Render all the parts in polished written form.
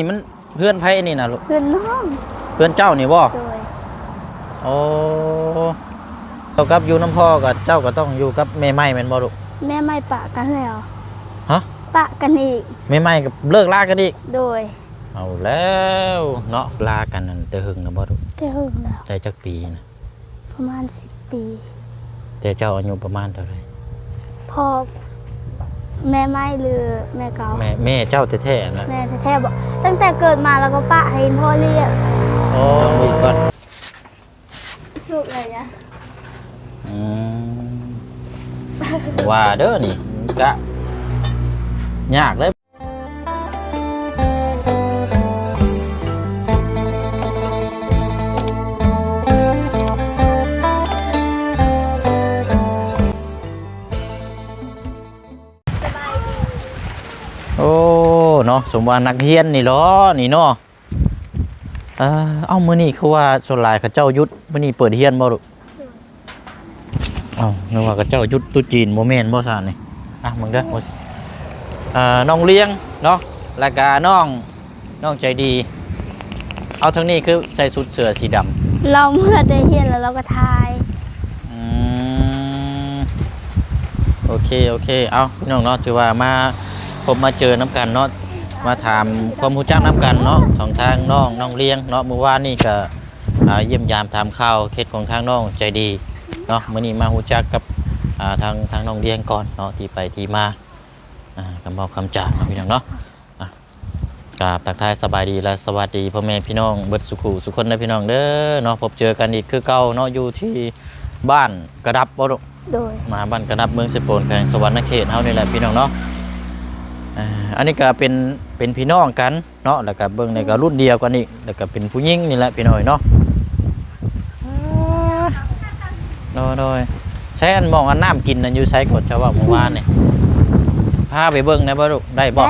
นี่มันเพื่อนไผนี่นะลูกเพื่อนน้องเพื่อนเจ้านี่บ่โดยโอ้เจ้ากับอยู่น้ำพ่อกับเจ้าก็ต้องอยู่กับแม่ไม้แม่นบ่ลูกแม่ไม่ปะกันแล้วฮะปะกันอีกแม่ไม้กับเลิกลากันอีกโดยเอาแล้วเนาะลากันนั่นแต่หึงนะบ่ลูกจะหึงแล้วได้จักปีนะประมาณ10 ปีแต่เจ้าอายุประมาณเท่าไหร่พ่อแม่ไม่หรือแม่เก่าแม่เจ้าแท้ๆนะแม่แท้ๆบอกตั้งแต่เกิดมาแล้วก็ปะให้พ่อเรียกโอ้มีก่อนสุกเลยนะว่าเด้อนี่กะยากเลยโอ้เนาะสมว่านักเรียนนี่เหรอนี่เนาะเอ้ามื้อนี้คือว่าส่วนหลายเขาเจ้ายุดมื้อนี้เปิดเรียนบ่ลูกเอ้านึกว่าเขาเจ้ายุดตุ๊จีนบ่แม่นบ่ซ่านี่มึงเด้อน้องเลี้ยงเนาะแล้วก็น้องใจดีเอาทั้งนี้คือใส่ชุดเสื้อสีดำเราเมื่อได้เรียนแล้วเราก็ทายโอเคเอาพี่น้องเนาะถือว่ามาผมมาเจอน้ำกันเนาะมาถามความรู้จักน้ำกันเนาะของทางน้องเลี้ยงเนาะเมื่อวานนี่ก็เยี่ยมยามถามข่าวเคสของทางน้องใจดีเนาะมื้อนี้มารู้จักกับทางน้องเลี้ยงก่อนเนาะที่ไปที่มาคำบอกคำจากพี่น้องเนาะกราบทักทายสบายดีและสวัสดีพ่อแม่พี่น้องเบิดสุขุสุคนนะพี่น้องเด้อเนาะพบเจอกันอีกคือเก่าเนาะอยู่ที่บ้านกระดับบ่ลูกโดยมาบ้านกระดับเมืองสิโปนแขวงสวรรณเขตเฮานี่แหละพี่น้องเนาะอันนี้ก็เป็นพี่น้องกันเนาะแล้วก็เบิ่งในก็รุ่นเดียวกันอีกแล้วก็เป็นผู้หญิงนี่แหละพี่น้อยเนาะโดยใช้อันมองอันน้ำกินนั่นอยู่ใช้กดเจ้าว่าเมื่อวานนี่พาไปเบิ่งได้บ่ลูกได้บ่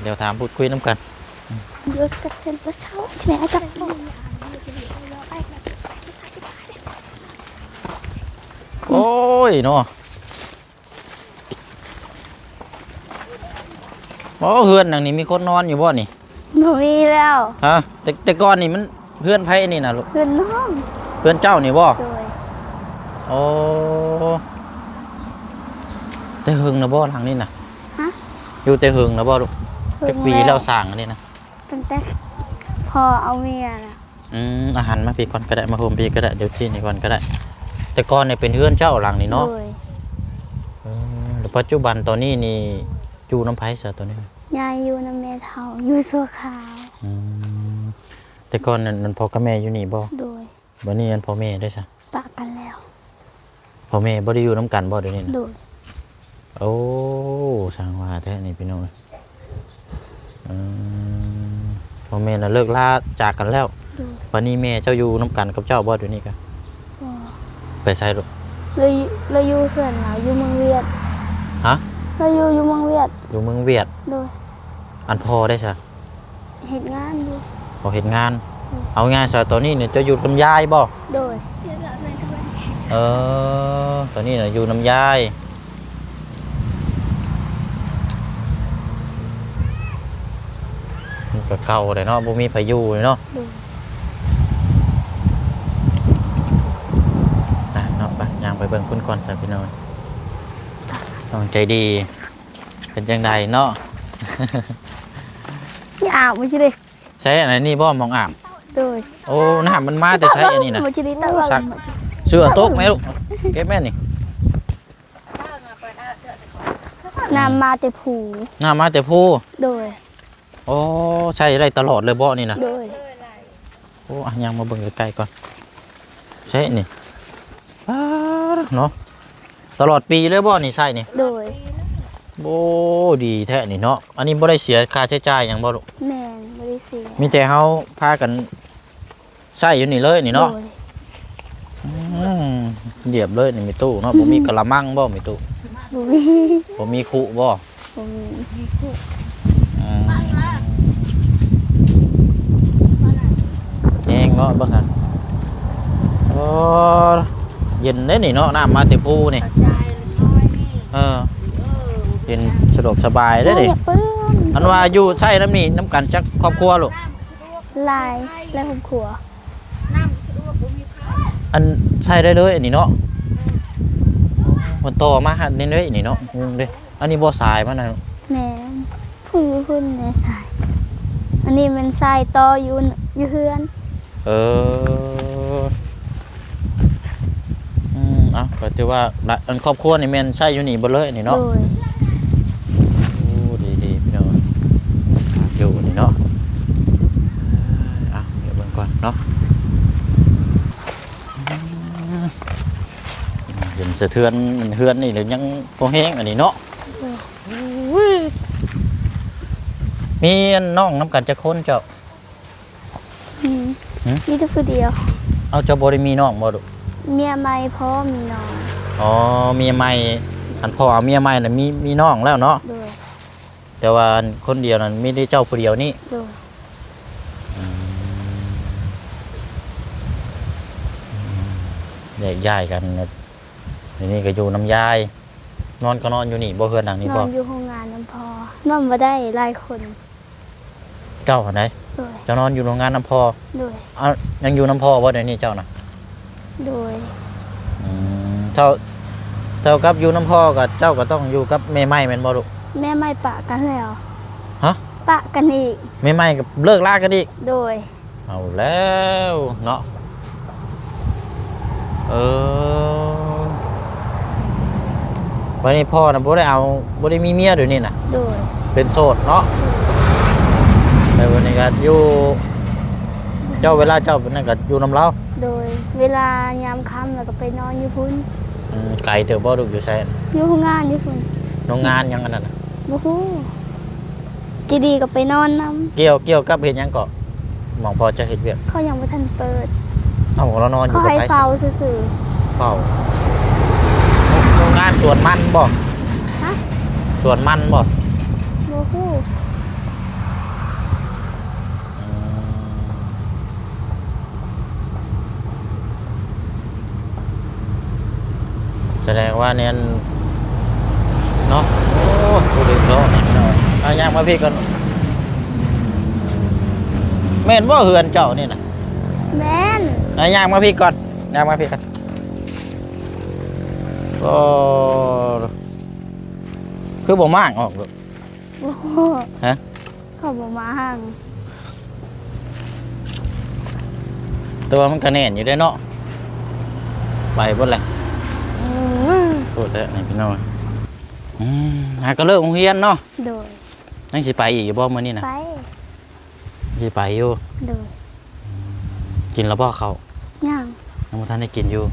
เดี๋ยวถามพูดคุยน้ำกันเลือกกับเส้นประชาใช่ไหมอาจารย์โอ้ยเนาะเฮือนหลังนี้มีคนนอนอยู่บ่นี่หนูมีแล้วฮะแต่ก่อนนี่มันเพื่อนไผนี่นะลูกเพื่อนน้องเพื่อนเจ้านี่บ่โดยโอ้แต่หึงนะบ่หลังนี้นะฮะอยู่แต่หึงนะบ่ลูกจักปีแล้วสร้างอันนี้นะตั้งแต่พอเอาเมียนะอาหารมาพี่ก่อนก็ได้มาโฮมพี่ก็ได้เดี๋ยวพี่นี่ก่อนก็ได้แต่ก่อนเนี่ยเป็นเพื่อนเจ้าหลังนี่เนาะแล้วปัจจุบันตอนนี้นี่อยู่น้ำไผ่ซะตัวนี้ยายอยู่น้ำแม่เฒ่าอยู่สัวขาวแต่ก่อนนั่นพ่อกับแม่อยู่นี่บ่โดยบัดนี้พ่อแม่ได้ซะปะกันแล้วพ่อแม่บ่ได้อยู่น้ำกันบ่เดี๋ยวนี้โดยโอ้สร้างว่าแท้นี่พี่น้องพ่อแม่น่ะเลิกลาจากกันแล้ววันนี้แม่เจ้าอยู่น้ำกันกับเจ้าบ่เดี๋ยวนี้กันไปใส่ลูกเราอยู่เพื่อนเราอยู่เมืองเวียดฮะเราอยู่เมืองเวียดอยู่เมืองเวียดโดยอันพอได้ใช่เห็นงานอยู่พอเห็นงานเอางานซะตอนนี้เนี่ยจะอยู่กับยายบ่โดยตอนนี้น่ะอยู่น้ำยายก็เก่าเลยเนาะบ่มีพายุเลยเนาะเนาะไปย่างไปเบิ่งคุณก่อนซะพี่น้องต้องใจดีเป็นจังใดเนาะอย่าอาบไม่ใช่ดิใช้อะไรนี่บ่มองอาบโดยโอ้น้ำมันมาแต่ใช้อันนี้นะไม่ใช่ดิตะวันเสื้อโต๊ะไหมลูกเก็บแม่นี่น้ำมาแต่ผูน้ำมาแต่ผู้โดยโอ้ใช่ได้ตลอดเลยบ่นี่นะโดยโอ้ยังมาเบิ่งใกล้ๆก่อนใช่นี่เนาะตลอดปีเลยบ่นี่ใช่นี่โดยโอ้ดีแท้นี่เนาะอันนี้บ่ได้เสียค่าใช้จ่ายอย่างบ่ลูกแม่นบ่ได้เสียมีแต่เฮาพากันใช้อยู่นี่เลยนี่เนาะเหยียบเลยนี่มีตู้เนาะบ่มีกะละมังบ่มีตู้บ่มีคุบ่มีคุแห้งเนาะเบิ่งหั่นโอ้เย็นเด้นี่เนาะน้ำมาแต่ภูนี่เย็นสะดวกสบายได้ดิ อันว่าอยู่ใช้น้ำนี่น้ำกันจักครอบครัวลูก ลายและครอบครัว อันใช้ได้เลยอันนี้เนาะมันโตมาหันนี่เลยอันนี้เนาะเด้อันนี้บ่สายมันนะ แม่นพุ่นในสายอันนี้มันสายต่ออยู่เฮือน เออเอาก็ถือว่าอันครอบครัวนี่แม่นใช้อยู่นี่บ่เลยอันนี้ โด เนาะ ย โอ้ดีๆพี่น้องอยู่นี่เนาะเดี๋ยวเบิ่งก่อนเนาะเห็นสะเทือนเฮือนนี่หรือยังบ่แห้งอันนี้เนาะมีน้องน้ำกันจะคนเจ้า อืมมีแต่ผู้เดียว เอาเจ้าบ่ได้มีน้องบ่ดุ เมียใหม่พ่อมีน้อง อ๋อเมียใหม่อันพ่อเอาเมียใหม่น่ะมีน้องแล้วเนาะ โดย แต่ว่าคนเดียวนั้นมีได้เจ้าผู้เดียวนี่ โดย แยกย้ายกันนี่ก็อยู่น้ำยายนอนก็นอนอยู่นี่บ่เฮือนหลังนี้ น บ่ อนอยู่โรงงานน้ำพอนอนมาได้หลายคน เจ้าอันใด โดย เจ้านอนอยู่โรงงานน้ำพอ โดย เอายังอยู่น้ำพอบ่เดี๋ยวนี้เจ้าน่ะ โดย เท่ากับอยู่น้ำพอกับเจ้าก็ต้องอยู่กับแม่ไม้แม่นบ่ลูก แม่ไม่ปะกันแล้ว ฮะ ปะกันอีก แม่ไม้ก็เลิกลากันอีก โดย เอาแล้วเนาะวันนี้พ่อนะบ่ได้มีเมียเดี๋ยวนี้น่ะ โดย เป็นโสดเนาะแต่วันนี้ก็อยู่เจ้าเวลาเจ้าเป็นนั่นก็อยู่น้ำเล้า โดยเวลายามค่ำแล้วก็ไปนอนอยู่พุ่น ไก่เถอะบ่ลูกอยู่ไสน่ะ อยู่โรงงานอยู่พุ่น โรงงานหยังอันนั้นน่ะ บ่ฮู้จีดีก็ไปนอนนํ เกี่ยวกับเฮ็ดหยังก็หมองพอจะเฮ็ดเวียก เขายังบ่ทันเปิด เอ้าเรานอนอ เขา ยู่กับ ให้ ไผ เฝ้าซื่อ เฝ้าโรงงานสวนมันบ่ ๆฮะ สวนมันบ่ บ่ฮู้ แสดงว่าเนี่ยเนาะโอ้ผู้เด็กเนาะเอาย่างมาพี่ก่อนแม่นว่าเฮือนเจ้านี่นะ แม่น เอาย่างมาพี่ก่อนย่างมาพี่กันก็คือบ่มากออกลูก บ่ฮู้ ฮะ เขาบ่มาห่าง แต่ว่ามันก็แน่นอยู่ได้เนาะไปเบ่เลย โทษแล้วนี่พี่น้องหาก็เลิกโรงเรียนเนาะ โดย นั่งสิไปอีกอยู่บ่มื้อนี้นะ ไป สิไปอยู่ โดย กินแล้วบ่เขา ย่าง ยังบ่ทันได้กินอยู่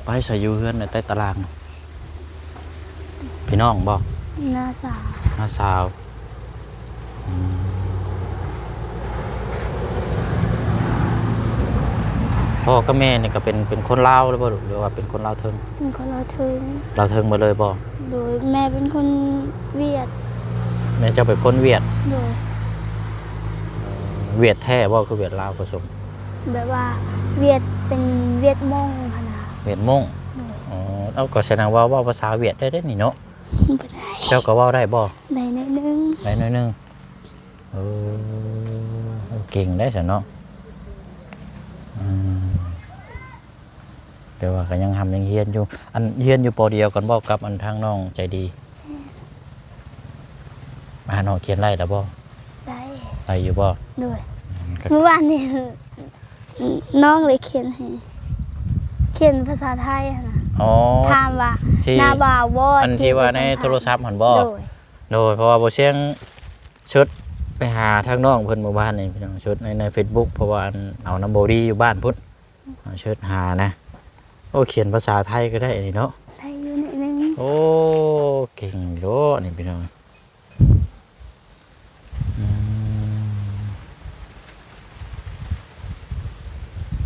ไปใส่อยู่เฮือนในใต้ตารางน่ะพี่น้องบ่ หน้าสาว น้าสาวพ่อกับแม่นี่ก็เป็นคนลาวหรือบ่ลูกหรือว่าเป็นคนลาวเทิง เป็นคนเราถึง ลาวเทิงมาเลยบ่ โดยแม่เป็นคนเวียด แม่เจ้าเป็นคนเวียด โดย เวียดแท้บ่คือเวียดลาวผสม แบบว่าเวียดเป็นเวียดมงพะนะ เวียดมงอ๋อเอาก็แสดงว่าเว้าภาษาเวียดได้เด้นี่เนาะ บ่ได้ เจ้าก็เว้าได้บ่ ได้นิดนึง ได้หน่อยหนึงเก่งได้สิเนาะแต่ว่าก็ยังทำยังเฮียนอยู่อันเฮียนอยู่ปอเดียวกันบ่กับอันทางน้องใจดีมาน้องเขียนไล่แล้วบ่ ได้ ไล่อยู่บ่ โดยเมื่อวานนี้น้องเลยเขียนให้เขียนภาษาไทยอะนะ อ๋อ ถามว่า ที่ หน้าบ่าวบ่ อันที่ว่าในโทรศัพท์หั่นบ่ โดย โดยเพราะว่าบ่เสียงชุดไปหาทางน้องเพิ่นหมู่บ้านนี่พี่น้องชุดใน Facebook เพราะว่าอันเอาน้ำโบดีอยู่บ้านพุ่นเอาชุดหานะโอ้เขียนภาษาไทยก็ได้อันนี้เนาะ ได้อยู่นิดนึง โอ้เก่งโลนี่พี่น้อง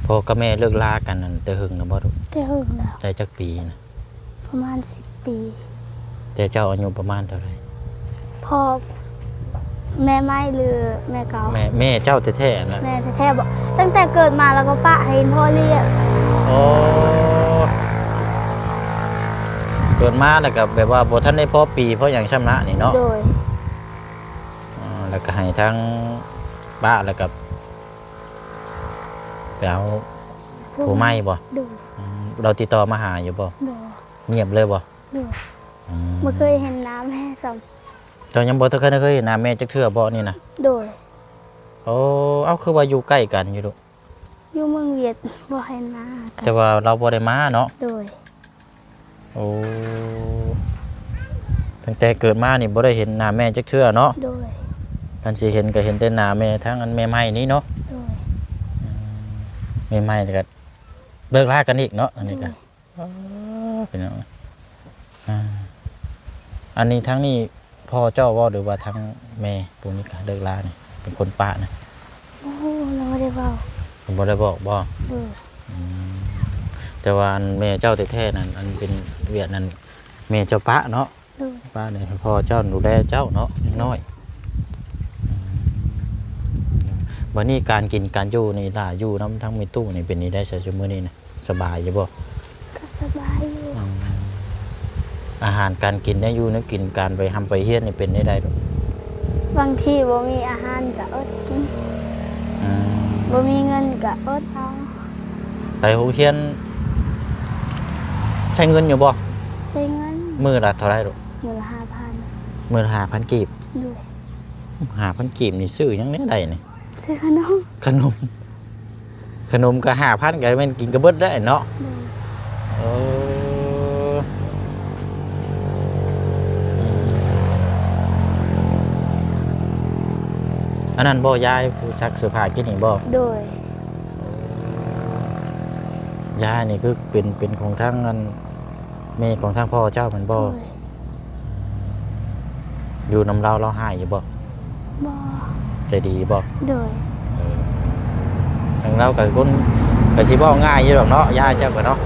พ่อกับแม่เลิกลากันนั่นแต่หึงนะบ่ลูก จะหึงแล้ว ได้จักปีนะ ประมาณ10 ปี แต่เจ้าอายุประมาณเท่าไหร่ พ่อแม่ไม่หรือแม่เก่า แม่เจ้าแท้ๆนะ แม่แท้ๆบอกตั้งแต่เกิดมาแล้วก็ปะให้พ่อเลี้ยง โอ้เกิดมาแล้วก็แบบว่าบ่ทันได้พอปีเพราะอย่างช้ำนะนี่เนาะ โดย แล้วก็ให้ทั้งป้าแล้วกับแล้วผู้ไม่บ่ ดู เราติดต่อมาหาอยู่บ่ ดู เงียบเลยบ่ ดูไม่เคยเห็นน้ำแม่ซ้ เจ้ายังบ่เคยเห็นหน้าแม่จักเทื่อบ่นี่นะ ำโดย โอ้เอาคือว่าอยู่ใกล้กันอยู่ลูก อยู่เมืองเวียดบ่เห็นน้ากั แต่ว่าเราบ่ได้มาเนาะ โดย โอ้ตั้งแต่เกิดมานี่บ่ได้เห็นหน้าแม่จักเทื่อเนาะ โดย คันสิเห็นก็เห็นแต่หน้าแม่ทั้งอันแม่ใหม่นี้เนาะ โดย แม่ใหม่แล้วก็เลิกลากันอีกเนาะอันนี้ก็เป็นเอาอันนี้ทั้งนี้พ่อเจ้าว่าหรือว่าทั้งแม่ปุนิกาเลิกลาเนี่ยเป็นคนป่านะ โอ้เราไม่ได้เบา ผมบ่ได้บอกบ่ โดย แต่ว่าอันแม่เจ้าแท้ๆนั่นอันเป็นเวียดนั่นแม่เจ้าป้าเนาะ โดย ป้าเนี่ยพ่อเจ้าดูแลเจ้าเนาะยังน้อยวันนี้การกินการอยู่นี่ล่ะอยู่น้ำทั้งมีตู้นี่เป็นนี่ได้ใช้ชั่วโมงนี้นะสบายอยู่บ่ ก็สบายอยู่ อาหารการกินได้อยู่นะกินการไปทำไปเฮียนนี่เป็นได้หรอก บางทีบ่มีอาหารก็อดกินบ่มีเงินก็อดเอา ไปโรงเรียนใช้เงินอยู่บ่ ใช้เงิน มื้อละเท่าไหร่หรอก มื้อละ5,000 มื้อละ5,000กีบ โดย 5,000กีบนี่ซื้อหยังได้นี่ ซื้อขนม ขนมก็5,000ก็แม่นกินก็เบิดได้เนาะ โดย เอออันนั้นบ่ยายผู้ชักเสื้อผ้ากินนี่บ่ โดย ยายนี่คือเป็นของทางอันแม่ของทางพ่อเจ้ามันบ่ โดย อยู่นำเราหายอยู่บ่ บ่ ใจดีบ่ โดย ทางเรากับคนกับสิบ่ง่ายอยู่หรอกเนาะยายเจ้าก็เนาะ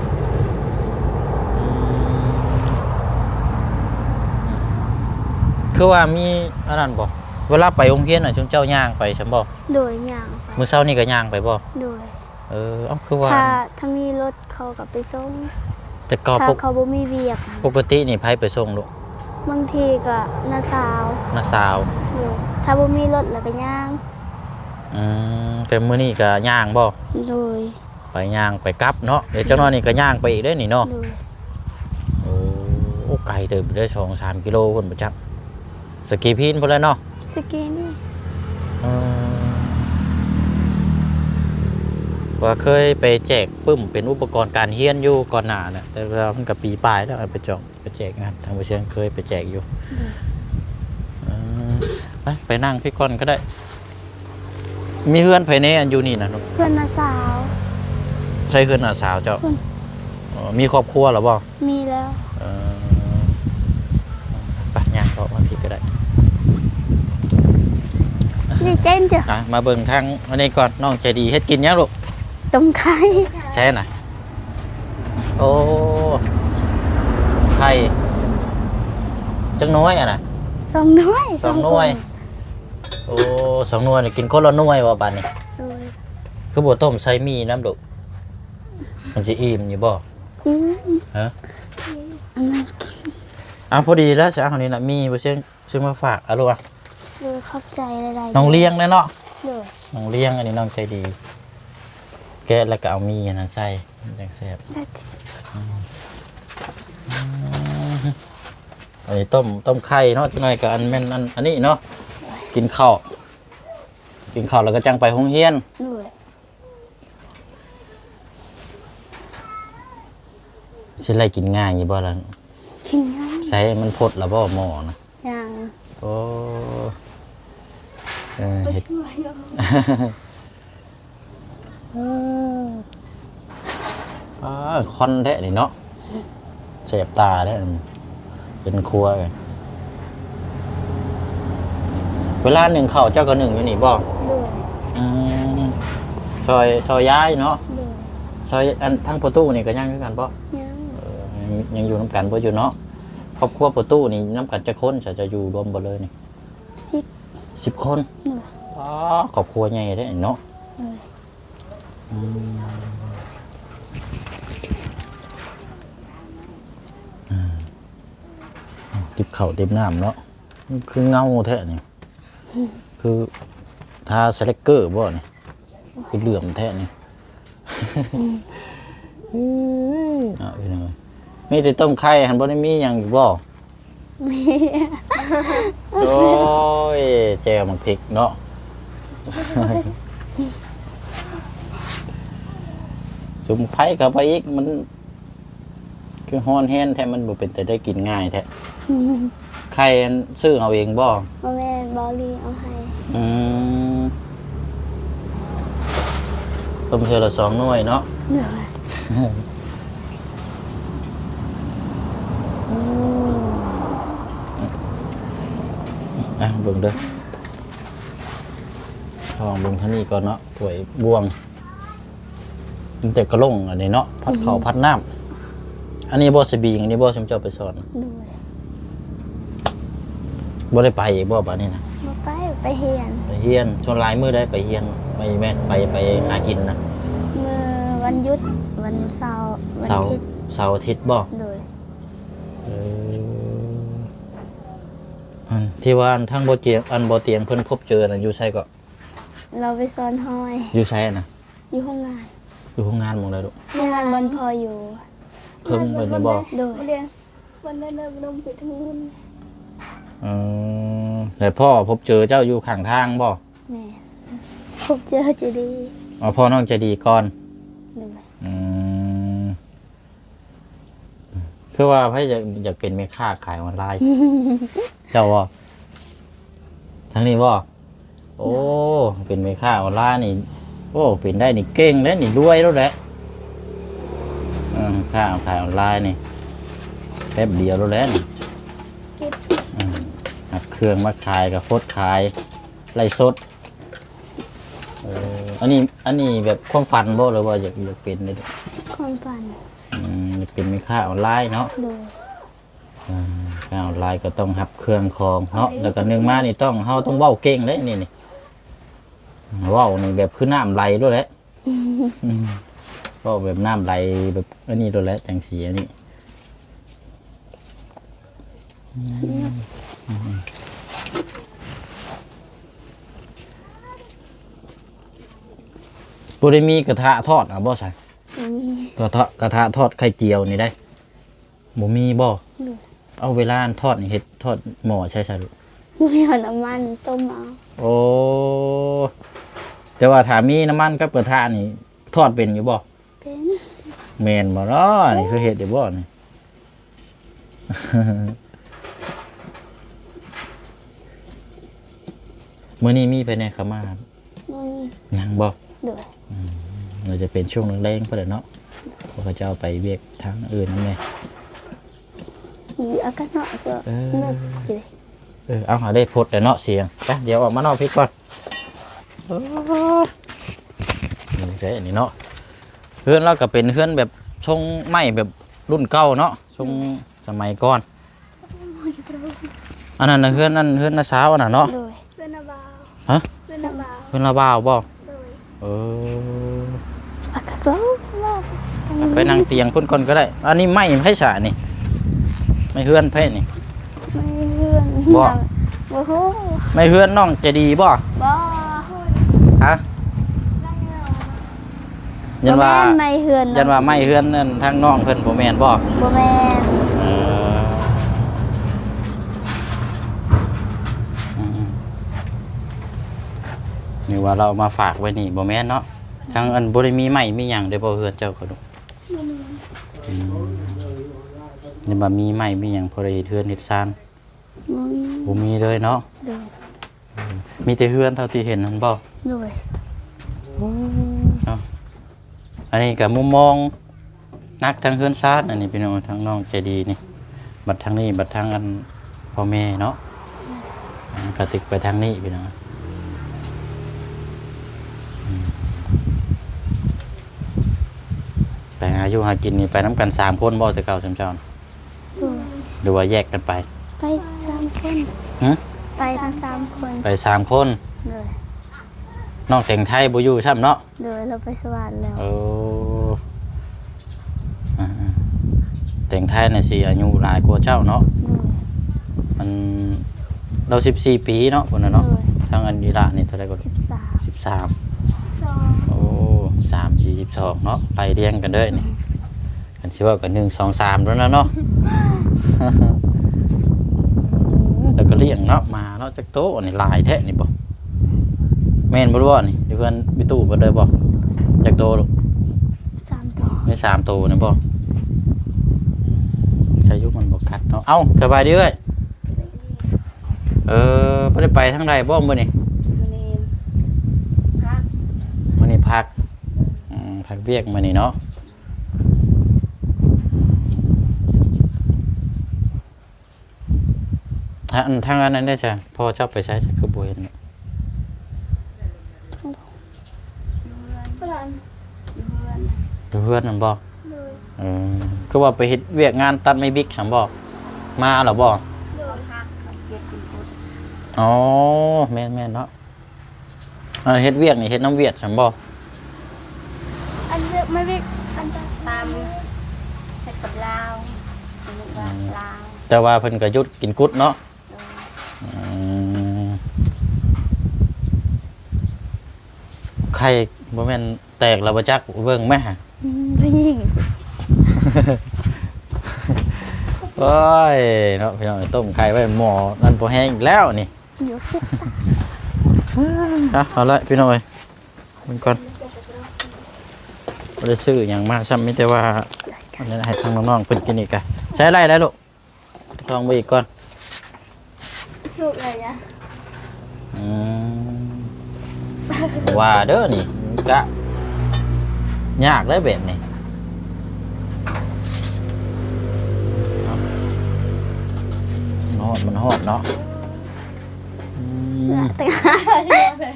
คือว่ามีอันนั้นบ่เวลาไปโรงเรียนน่ะชุมเจ้าย่างไปใช่บ่ โดยย่างไป มื้อเช้านี่ก็ย่างไปบ่ โดย เอ้าคือว่า ถ้ามีรถเขาก็ไปส่ง แต่ก็ ถ้าเขาบ่มีเวียก ปกตินี่ไผไปส่งลูก บางทีก็น้าสาว น้าสาว โดยถ้าบ่มีรถแล้วก็ย่าง แต่มื้อนี้ก็ย่างบ่ โดย ไปย่างไปกลับเนาะเดี๋ยวเจ้าน้อยนี่ก็ย่างไปอีกเด้อนี่เนาะ โดย โอ้ไกลเติบได้2-3 กิโลพุ่นบ่จักสกีพีนพุ่นแล้วเนาะ สกีนี่ ว่าเคยไปแจกปึ้มเป็นอุปกรณ์การเฮียนอยู่ก่อนหน้าน่ะแต่เรามันกับปีปลายแล้วเอาไปแจกงานทางผู้เชี่ยวเคยไปแจกอยู่ไปนั่งพี่ก้อนก็ได้ มีเฮือนภายในอันอยู่นี่นะลูก เพื่อนน้าสาว ใช่เฮือนอาสาวเจ้า เพิ่น มีครอบครัวหรือบ่ มีแล้ว ไปย่างก็มาพี่ก็ได้ นี่เจนจ้ะ มาเบิ่งทางอันนี้ก่อนน้องใจดีเฮ็ดกินยังลูก ต้มไข่ ใช่น่ะโอ้ไข่จังน้อยอ่ะนะ 2 หน่วย 2 หน่วย โอ้2 หน่วยนี่กินคนละหน่วยว่าบัดนี้ โดย คือบ่ต้มใส่มีน้ำดุมันสิอิ่มอยู่บ่ อืม ฮะ อันนั้นกิน พอดีแล้วสิเอานี่น่ะมีบ่เชิงซื้อมาฝากอะลูกอ่ะ โดยขอบใจหลายๆ น้องเลี้ยงเลยเนาะ โดย น้องเลี้ยงอันนี้น้องใจดี แกะแล้วก็เอามีอันนั้นใส่จังแซ่บ ได้ อันนี้ต้มไข่เนาะจังหน่อยก็อันแม่นอันนี้เนาะกินข้าวแล้วก็จังไปโรงเรียน โดย สิไล่กินง่ายอยู่บ่ล่ะ กินง่าย ใส่มันพดแล้วบ่หม้อนะ อย่าง โอ้เฮ็ดคอนแท้นี่เนาะเสียบตาได้เป็นครัวเลยเวลาหนึ่งข้าวเจ้าก็หนึ่งอยู่นี่บ่ โดย ซอยย้ายเนาะ โดย ซอยอันทั้งประตูนี่ก็ย่างด้วยกันบ่ ยัง ยังอยู่น้ำกันบ่อยู่เนาะครอบครัวประตูนี่น้ำกันจะคนจะอยู่รวมบ่เลยนี่ 10 คน โดย ครอบครัวใหญ่ได้เนาะ โดย ติบเข่าติบน้ำเนาะคือเงาแท้นี่ คือทาสเลกเกอร์บ่นี่คือเหลื่อมแท้นี่เอาพี่น้องมีแต่ต้มไข่หันบ่ได้มีหยังอยู่บ่ มี โอ้ยแจวมันพริกเนาะจุ่มไข่เข้าไปอีกมันคือฮ้อนแฮนแท้มันบ่เป็นแต่ได้กินง่ายแท้ไข่อันซื้อเอาเองบ่ พ่อแม่บอลลีเอาให้ อืมต้มเทื่อละ2 หน่วยเนาะ โดย เบิ่งเด้อลองเบิ่งท่านี้ก่อนเนาะถ้วยบวงมันแต่กระลงอันนี้เนาะพัดข้าวพัดน้ำอันนี้บ่สบีงอันนี้บ่ชมเจ้าไปสอน โดย บ่ได้ไปอีกบ่บัดนี้นะ มาไปเฮียน ไปเฮียนชวนหลายมื้อได้ไปเฮียนไม่แม่นไปหากินนะ เมื่อวันหยุดวันเสาร์วัน เสา อา ร์ ทิตย์ เสาร์อาทิตย์บ่ โดย เอออันที่ว่าอันทั้งบ่เตียงอันบ่เตียงเพิ่นพบเจอน่ะอยู่ไสก็ เราไปซ้อนห้อย อยู่ไสน่ะ อยู่ห้องงาน อยู่โรงงานหม่องใดลูก ห้องงานบนพออยู่ เพิ่งไปได้บ่ โดย เรียนวันนั้นเริ่มนมไปทั้งหุ้น แล้วพ่อพบเจอเจ้าอยู่ข้างทางบ่ แม่พบเจอจะดี อ๋อพ่อน้องใจะดีก่อน โดย อืมเพื่อว่าให้อยากเป็นแม่ค้าขายออนไลน์ เจ้าบ่ทั้งนี้บ่โอ้เป็นแม่ค้าออนไลน์นี่โอ้เป็นได้นี่เก่งแล้วนี่รวยแล้วแหละค้าขายออนไลน์นี่แป๊บเดียวแล้วแหละนี่หักเครื่องมาขายกับโคตรขายไล่สดอันนี้แบบความฝันบ่หรือว่าอยากเป็นได้ ความฝัน อยากเป็นแม่ค้าออนไลน์เนาะ โดย ค้าออนไลน์ก็ต้องหับเครื่องคองเนาะแล้วก็เนื่องมานี่เฮาต้องเว้าเก่งเลยนี่เว้านี่แบบคือน้ำไหลด้วยแหละเว้าแบบน้ำไหลแบบอันนี้ด้วยแหละจังสีอันนี้บ่ได้มีกระทะทอดบ่ใช่ มี กระทะทอดไข่เจียวนี่ได้บ่มีบ่เอาเวลาทอดนี่เฮ็ดทอดหม้อใช่ลูก มีหอน้ำมันต้มเอา โอ้แต่ว่าถ้ามีน้ำมันกับกระทะนี่ทอดเป็นอยู่บ่ เป็น แม่นบ่เนาะนี่คือเฮ็ดได้บ่นี่ มื้อนี้มีไปในขมาครับ มี ยังบ่ โดย เราจะเป็นช่วงแรงๆเพิ่นแหละเนาะเพราะเขาจะเอาไปเวียกทางอื่นนั่นแหละ มีอากาศหน่อยก็นึกเลย เอาหาได้พดแต่เนาะเสียงไปเดี๋ยวออกมานอกพริกก่อนนี่ได้อันนี้เนาะเพื่อนเราก็เป็นเพื่อนแบบทรงไม้แบบรุ่นเก่าเนาะทรงสมัยก่อนอันนั้นนะเพื่อนนั่นเพื่อนน้าสาวอันน่ะเนาะ โดย เป็นอาบาว ฮะ เป็นอาบาว เพื่อนละบ่าวบ่ โดย เออ อากาศร้อนมาก ไปนั่งเตียงพุ่นก่อนก็ได้อันนี้ไม้ไผ่ฉานี่ไม่เพื่อนไผ่นี่ ไม่เพื่อน บ่ โอ้โห ไม่เพื่อนน้องใจะดีบ่ บ่ ฮะยันว่า บ่แม่ไม่เพื่อน ยันว่าไม่เพื่อนนั่นทางน้องเพิ่นบ่แม่นบ่ บ่แม่น เออนี่ว่าเรามาฝากไว้นี่บ่แม่นเนาะทางอันบ่ได้มีไม้มีหยังเด้อบ่เฮือนเจ้าก็ดูนี่บ่มีไม้มีหยังพอได้เฮ็ดเฮือนเฮ็ดซาน บ่มี บ่มีเลยเนาะ โดย มีแต่เฮือนเท่าที่เห็นนั่นบ่ โดย เนาะอันนี้ก็มุมมองนักทางเฮือนซานอันนี้พี่น้องทางน้องใจดีนี่บัดทางนี้บัดทางอันพ่อแม่เนาะกระติกไปทางนี้พี่น้องไปหาอยู่หากินนี่ไปน้ำกัน3 คนบ่แต่เก่าจำเจ้า โดย หรือว่าแยกกันไป ไป3 คน ฮะ ไปทั้ง3 คน ไป3 คน โดย น้องแต่งไทยบ่อยู่ซ้ำเนาะ โดยเราไปสวรรค์แล้ว โอ้อ่าแต่งไทยน่ะสิอายุหลายกว่าเจ้าเนาะ โดย มันเรา14 ปีเนาะพุ่นน่ะเนาะ โดย ทั้งอันนี้ละนี่เท่าไหร่ก็ 13 13 สอง โอ้3 4 12เนาะไปเรียงกันเด้อนี่กันสิว่ากัน1 2 3แล้วนะเนาะ แล้วก็เลี้ยงเนาะมาเนาะจักโตนี่หลายแท้นี่บ่แม่นบ่รู้ว่านี่เดี๋ยวเพิ่นไปตู้บ่ได้บ่จักโตลูก 3ตัว ไม่3โตนะบ่ใช้ยุคมันบ่กัดเนาะเอ้าสบายดีเอ้ยบ่ได้ไปทางใดบ่มื้อนี้ มันเองพัก มื้อนี้พักพักเวียกมื้อนี้เนาะทางอันนั้นได้จ้ะพอเจ้าไปใช้คือบ่เห็นเนาะ เพื่อน อยู่เพื่อนนั่นบ่ เลย คือว่าไปเฮ็ดเวียกงานตัดไม้บิ๊กซั่นบ่มาแล้วบ่ เลยพักกับเก็บกินพุทธ อ๋อแม่นๆเนาะเฮ็ดเวียกนี่เฮ็ดน้ำเวียดซั่นบ่ อันเลือกไม่เลือกอันจะตามเผ็ดกับลาวเป็นว่าลาว แต่ว่าเพิ่นก็หยุดกินกุดเนาะ เลย ไข่บ่แม่นแตกแล้วบ่จักเบิ่งแม่ฮะ ผู้หญิง โอ้ยเนาะพี่น้องต้มไข่ไว้หม้อนั่นบ่แห้งอีกแล้วนี่ ยกชิดตา เอาละพี่น้องเอ้ยมันก่อนบ่ได้ซื้อหยังมาซ้ำมีแต่ว่าอันนี้ให้ทางน้องๆเพิ่นกินอีกอะใช้ไรแล้วลูกลองไปอีกก่อน สุกเลยอะ อืมว่าเด้อนี่กะยากเลยแบบนี้มันฮอดเนาะแต่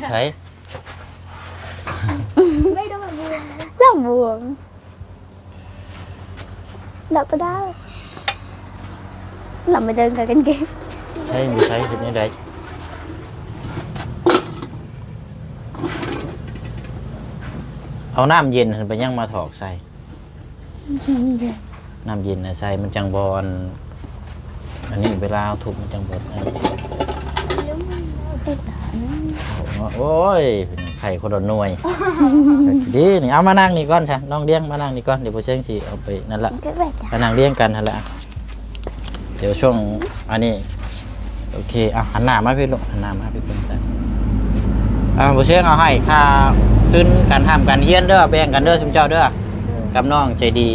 ใช้ ไม่ต้องมาบูม ลำบวงดับไปได้เราไม่เดินกันเก่ง ใช้มีใช้เห็นยังไงเอาน้ำเย็นไปยังมาถอกใส่น้ำเย็นน่ะใส่มันจังบอลอันนี้เวลาเอาทุบมันจังบอลโอ้ยไข่คนละหน่วยดีนี่เอามานั่งนี่ก่อนใช่น้องเลี้ยงมานั่งนี่ก่อนเดี๋ยวพอเชิงสิเอาไปนั่นละ ก็แบบจ้ะ มานั่งเลี้ยงกันนั่นแหละเดี๋ยวช่วงอันนี้โอเคเอาหันหน้ามาพี่ลูกหันหน้ามาพี่คนแต่พอเชิงเอาให้ค่าขึ้นการทำการเฮียนเด้อแบ่งกันเด้อทุกเจ้าเด้อกับน้องใจดี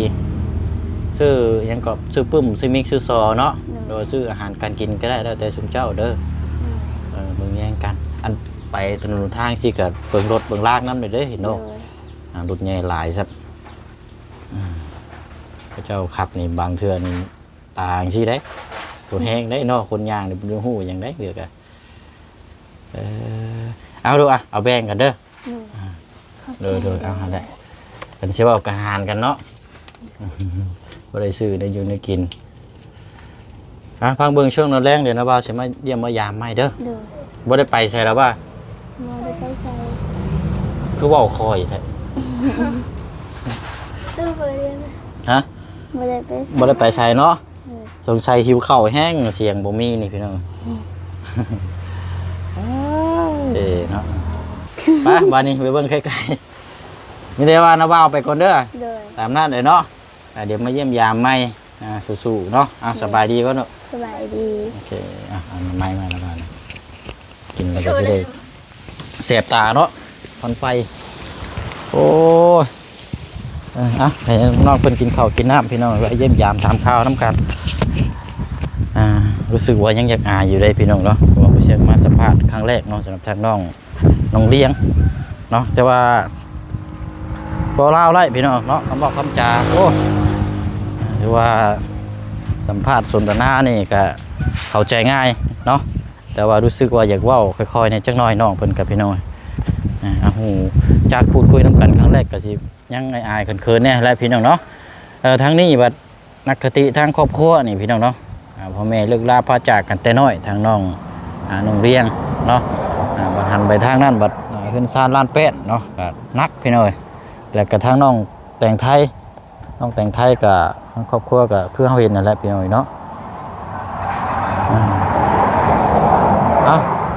ซื้อยังก็ซื้อปึ้มซื้อมิกซื้อซอเนาะโดยซื้ออาหารการกินก็ได้แล้วแต่ทุกเจ้าเด้อเบิ่งแย่งกันอันไปถนนทางสิกับเบิ่งรถเบิ่งลากน้ำเลยเด้อเห็นเนาะรถใหญ่หลายซับพระเจ้าขับนี่บางเทื่อนี่ต่างสิได้ตัวแห้งได้เนาะคนย่างนี่บ่ฮู้หยังได้เด้อก็เอาดูอ่ะเอาแบ่งกันเด้อโดยเอาได้กันสิว่าเอากระหารกันเนาะบ่ได้ซื้อได้อยู่ได้กินพังเบิ่งช่วงนั้นแรงเดี๋ยวนะบ่าวสิมาเยี่ยมมายามใหม่เด้อ เดิน บ่ได้ไปใส่แล้วว่า มองไปใส่ คือเว้าคอยแท้ ตู้เบอร์เรียน ฮะ ไม่ได้ไปใส่ บ่ได้ไปใส่เนาะสงสัยหิวข้าวแห้งเสียงบ่มีนี่พี่น้องเนาะไปบ้านนี้ไปเบิ่งใกล้ๆนี่ได้ว่านะบ่าวไปก่อนเด้อ เดิน ตามนั้นเลยเนาะเดี๋ยวมาเยี่ยมยามใหม่สู้ๆเนาะสบายดีก็เนาะ สบายดี โอเคเอาไม้มาแล้วกันกินแล้วก็จะได้เสียบตาเนาะควันไฟโอ้ยให้น้องเพิ่นกินข้าวกินน้ำพี่น้องไว้เยี่ยมยามถามข้าวน้ำกันรู้สึกว่ายังอยากอายอยู่ได้พี่น้องเนาะเพราะว่าผู้เชี่ยวมาสัมภาษณ์ครั้งแรกเนาะสำหรับทางน้องเลี้ยงเนาะแต่ว่าพอเล่าไล่พี่น้องเนาะคำบอกคำจาโอ้หรือว่าสัมภาษณ์สนทนานี่ก็เข้าใจง่ายเนาะแต่ว่ารู้สึกว่าอยากเว้าค่อยๆในจักหน่อยน้องเพิ่นกับพี่น้องหูจากพูดคุยน้ำกันครั้งแรกก็สิยังอายๆเขินๆเนี่ยแหละพี่น้องเนาะทั้งนี้บัดนักคติทางครอบครัวนี่พี่น้องเนาะพ่อแม่เลิกลาพาจากกันแต่น้อยทางน้องเรียงเนาะบัดหันไปทางนั้นบัดขึ้นซานล้านเป็ดเนาะก็นักพี่น้อยแล้วก็ทางน้องแต่งไทยกับครอบครัวก็คือเฮาเห็นนั่นแหละพี่น้อยเนาะ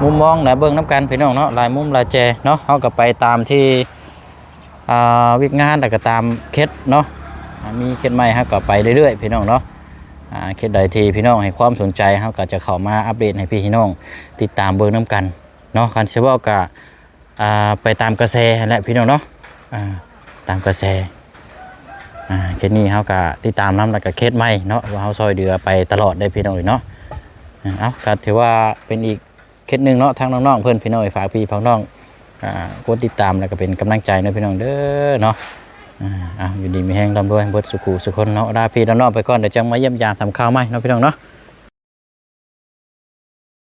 มุมมองและเบิ่งน้ำกันพี่น้องเนาะหลายมุมหลายแจเนาะเฮาก็ไปตามที่วิกงานแต่ก็ตามเคสเนาะมีเคสใหม่เฮาก็ไปเรื่อยๆพี่น้องเนาะเคสใดที่พี่น้องให้ความสนใจเฮาก็จะเข้ามาอัปเดตให้พี่น้องติดตามเบิ่งน้ำกันเนาะคันสิเว้าก็ไปตามกระแสแหละพี่น้องเนาะตามกระแสเคสนี้เฮาก็ติดตามนำแล้วก็เคสใหม่เนาะว่าเฮาซอยเดือไปตลอดได้พี่น้องเนาะเอาก็ถือว่าเป็นอีกเคสหนึ่งเนาะทางน้องๆเพื่อนพี่น้องฝากพี่น้องกดติดตามแล้วก็เป็นกำลังใจนะพี่น้องเด้อเนาะอยู่ดีมีแห้งร่ำรวยเบิดสุขุสุขคนเนาะลาพี่น้องๆไปก่อนเดี๋ยวจังมาเยี่ยมยามทำข้าวใหม่เนาะพี่น้องเนาะ